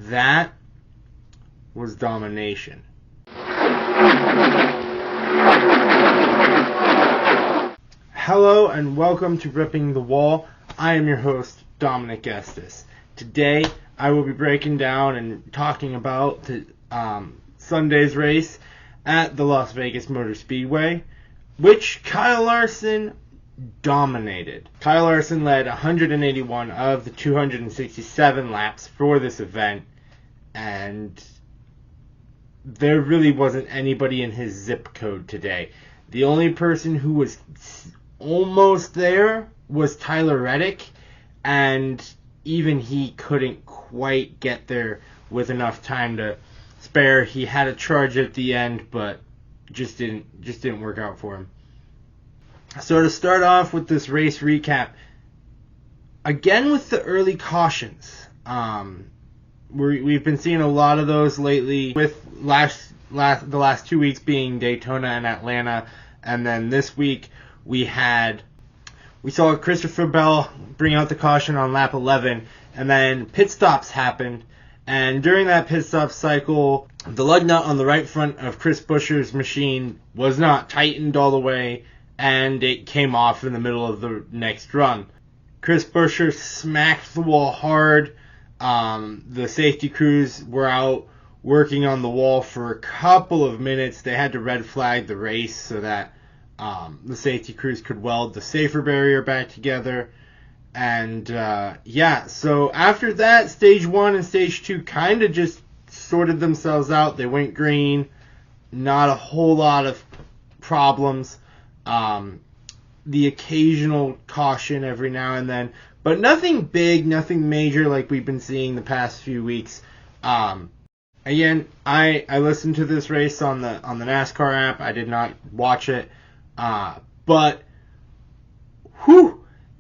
That was domination. Hello and welcome to Ripping the Wall. I am your host, Dominic Estes. Today, I will be breaking down and talking about the Sunday's race at the Las Vegas Motor Speedway, which Kyle Larson dominated. Kyle Larson led 181 of the 267 laps for this event, and there really wasn't anybody in his zip code today. The only person who was almost there was Tyler Reddick, and even he couldn't quite get there with enough time to spare. He had a charge at the end, but just didn't work out for him. So to start off with this race recap, again with the early cautions, we've been seeing a lot of those lately, with the last 2 weeks being Daytona and Atlanta, and then this week we saw Christopher Bell bring out the caution on lap 11, and then pit stops happened, and during that pit stop cycle, the lug nut on the right front of Chris Buescher's machine was not tightened all the way, and it came off in the middle of the next run. Chris Buescher smacked the wall hard. The safety crews were out working on the wall for a couple of minutes. They had to red flag the race so that the safety crews could weld the safer barrier back together. And so after that, stage 1 and stage 2 kind of just sorted themselves out. They went green. Not a whole lot of problems. The occasional caution every now and then, but nothing big, nothing major like we've been seeing the past few weeks. Again, I listened to this race on the NASCAR app. I did not watch it, but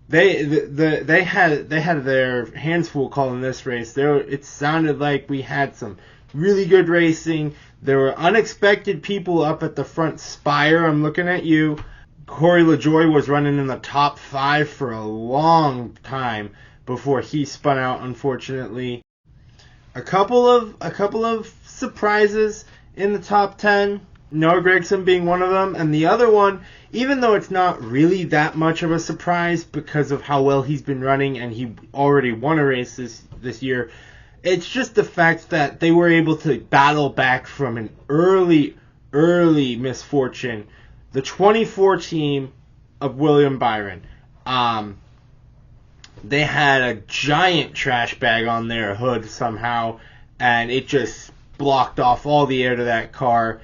they had their hands full calling this race. It sounded like we had some really good racing. There were unexpected people up at the front spire. I'm looking at you. Corey LaJoie was running in the top 5 for a long time before he spun out, unfortunately. A couple of surprises in the top 10. Noah Gragson being one of them, and the other one, even though it's not really that much of a surprise because of how well he's been running and he already won a race this year, it's just the fact that they were able to battle back from an early misfortune. The 24 team of William Byron, they had a giant trash bag on their hood somehow, and it just blocked off all the air to that car.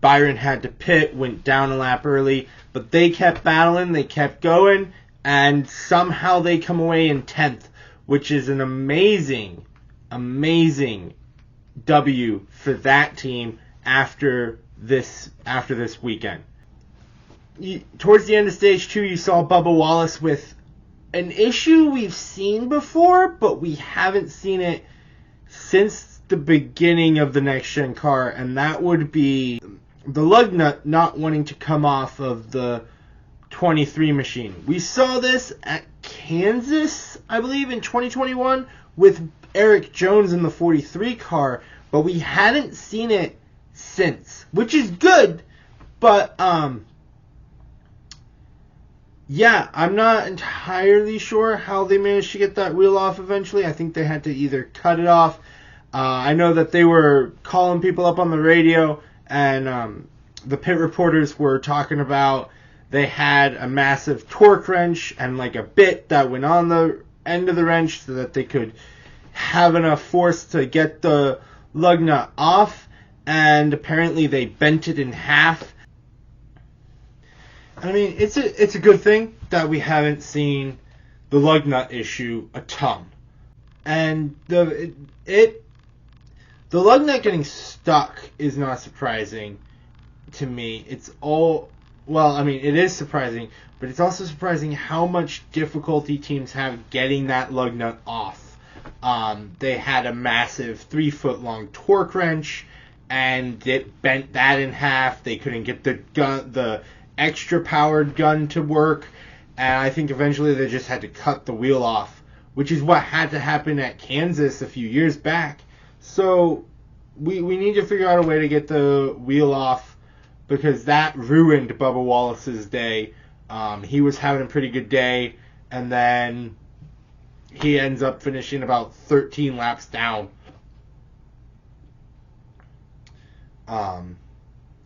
Byron had to pit, went down a lap early, but they kept battling, they kept going, and somehow they come away in 10th, which is an amazing W for that team after this weekend. Towards the end of stage 2, you saw Bubba Wallace with an issue we've seen before, but we haven't seen it since the beginning of the next-gen car, and that would be the lug nut not wanting to come off of the 23 machine. We saw this at Kansas, I believe, in 2021 with Eric Jones in the 43 car, but we hadn't seen it since, which is good, but I'm not entirely sure how they managed to get that wheel off eventually. I think they had to either cut it off. I know that they were calling people up on the radio, and the pit reporters were talking about they had a massive torque wrench and like a bit that went on the end of the wrench so that they could have enough force to get the lug nut off, and apparently they bent it in half. I mean, it's a good thing that we haven't seen the lug nut issue a ton. And the lug nut getting stuck is not surprising to me. It is surprising, but it's also surprising how much difficulty teams have getting that lug nut off. They had a massive 3-foot-long torque wrench, and it bent that in half. They couldn't get the extra powered gun to work, and I think eventually they just had to cut the wheel off, which is what had to happen at Kansas a few years back. So we need to figure out a way to get the wheel off, because that ruined Bubba Wallace's day. He was having a pretty good day, and then he ends up finishing about 13 laps down.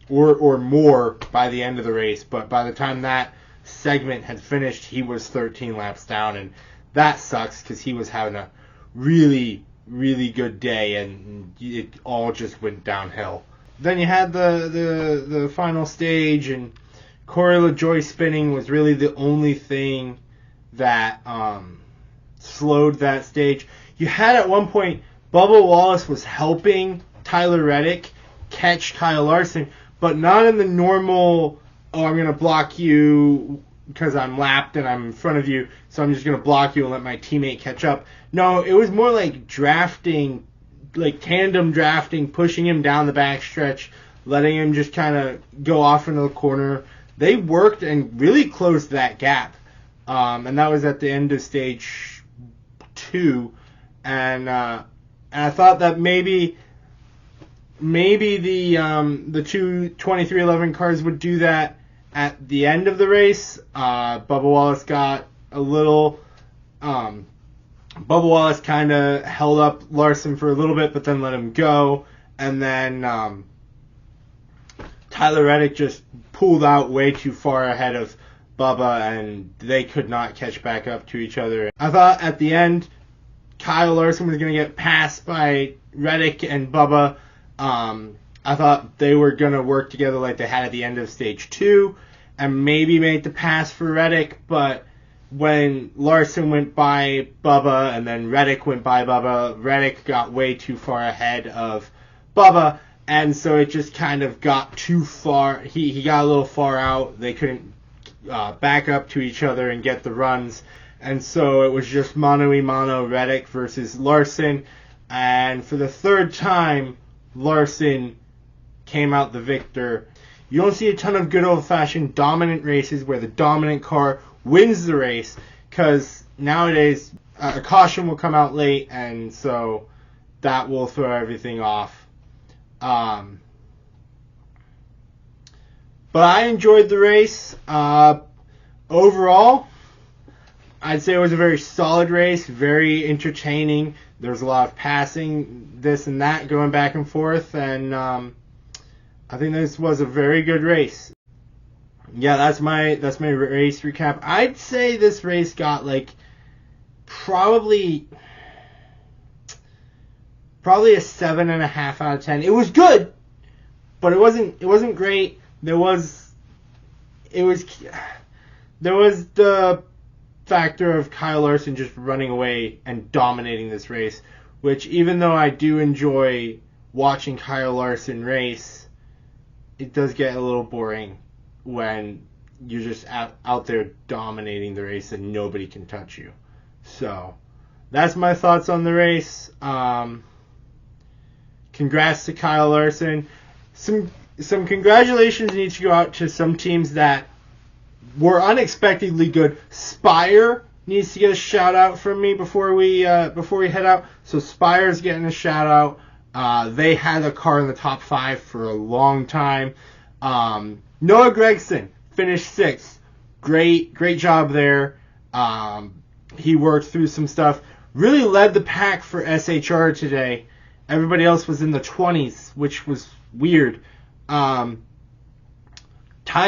Or more by the end of the race, but by the time that segment had finished, he was 13 laps down, and that sucks because he was having a really, really good day, and it all just went downhill. Then you had the final stage, and Corey LaJoie spinning was really the only thing that slowed that stage. You had at one point Bubba Wallace was helping Tyler Reddick catch Kyle Larson, but not in the normal, I'm going to block you because I'm lapped and I'm in front of you, so I'm just going to block you and let my teammate catch up. No, it was more like drafting, like tandem drafting, pushing him down the backstretch, letting him just kind of go off into the corner. They worked and really closed that gap, and that was at the end of stage 2, and I thought that maybe the two 2311 cars would do that at the end of the race. Bubba Wallace got a little... Bubba Wallace kind of held up Larson for a little bit, but then let him go. And then Tyler Reddick just pulled out way too far ahead of Bubba, and they could not catch back up to each other. I thought at the end, Kyle Larson was going to get passed by Reddick and Bubba. I thought they were going to work together like they had at the end of stage 2 and maybe make the pass for Reddick, but when Larson went by Bubba and then Reddick went by Bubba, Reddick got way too far ahead of Bubba, and so it just kind of got too far. He got a little far out. They couldn't back up to each other and get the runs, and so it was just mano-a-mano Reddick versus Larson, and for the third time, Larson came out the victor. You don't see a ton of good old-fashioned dominant races where the dominant car wins the race, because nowadays a caution will come out late, and so that will throw everything off. But I enjoyed the race. Overall, I'd say it was a very solid race, very entertaining. There was a lot of passing, this and that, going back and forth, and I think this was a very good race. Yeah, that's my race recap. I'd say this race got like probably a 7.5 out of 10. It was good, but it wasn't great. There was the factor of Kyle Larson just running away and dominating this race, which, even though I do enjoy watching Kyle Larson race, it does get a little boring when you're just out there dominating the race and nobody can touch you. So that's my thoughts on the race. Congrats to Kyle Larson. Some congratulations need to go out to some teams that were unexpectedly good. Spire needs to get a shout out from me before we head out. So Spire's getting a shout out. They had a car in the top 5 for a long time. Noah Gregson finished 6th. Great job there. He worked through some stuff. Really led the pack for SHR today. Everybody else was in the 20s, which was weird. Ty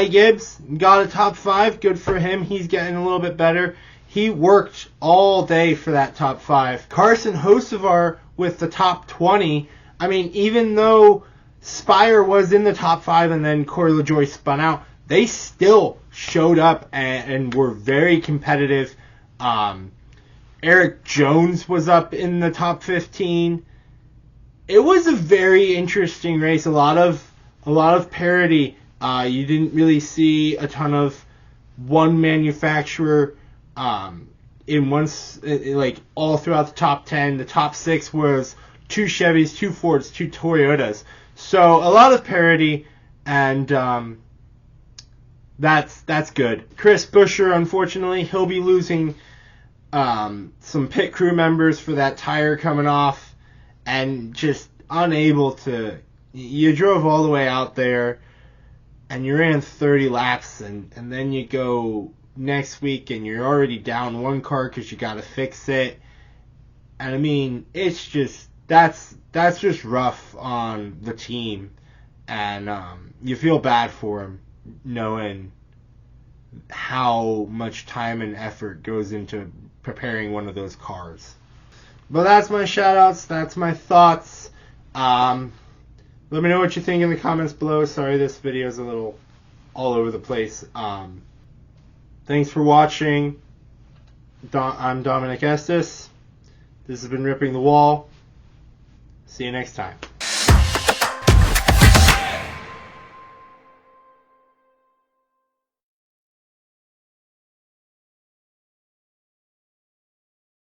Gibbs got a top 5. Good for him. He's getting a little bit better. He worked all day for that top 5. Carson Hocevar with the top 20. I mean, even though Spire was in the top 5 and then Corey LaJoie spun out, they still showed up and were very competitive. Eric Jones was up in the top 15. It was a very interesting race. A lot of parity. You didn't really see a ton of one manufacturer in one, like all throughout the top 10. The top 6 was 2 Chevys, 2 Fords, 2 Toyotas. So a lot of parity, and that's good. Chris Buescher, unfortunately, he'll be losing some pit crew members for that tire coming off, and just unable to. You drove all the way out there, and you ran 30 laps, and then you go next week, and you're already down one car because you got to fix it. And I mean, it's just that's just rough on the team, and you feel bad for him knowing how much time and effort goes into preparing one of those cars. But that's my shout-outs. That's my thoughts. Let me know what you think in the comments below. Sorry this video is a little all over the place. Thanks for watching. I'm Dominic Estes. This has been Ripping the Wall. See you next time.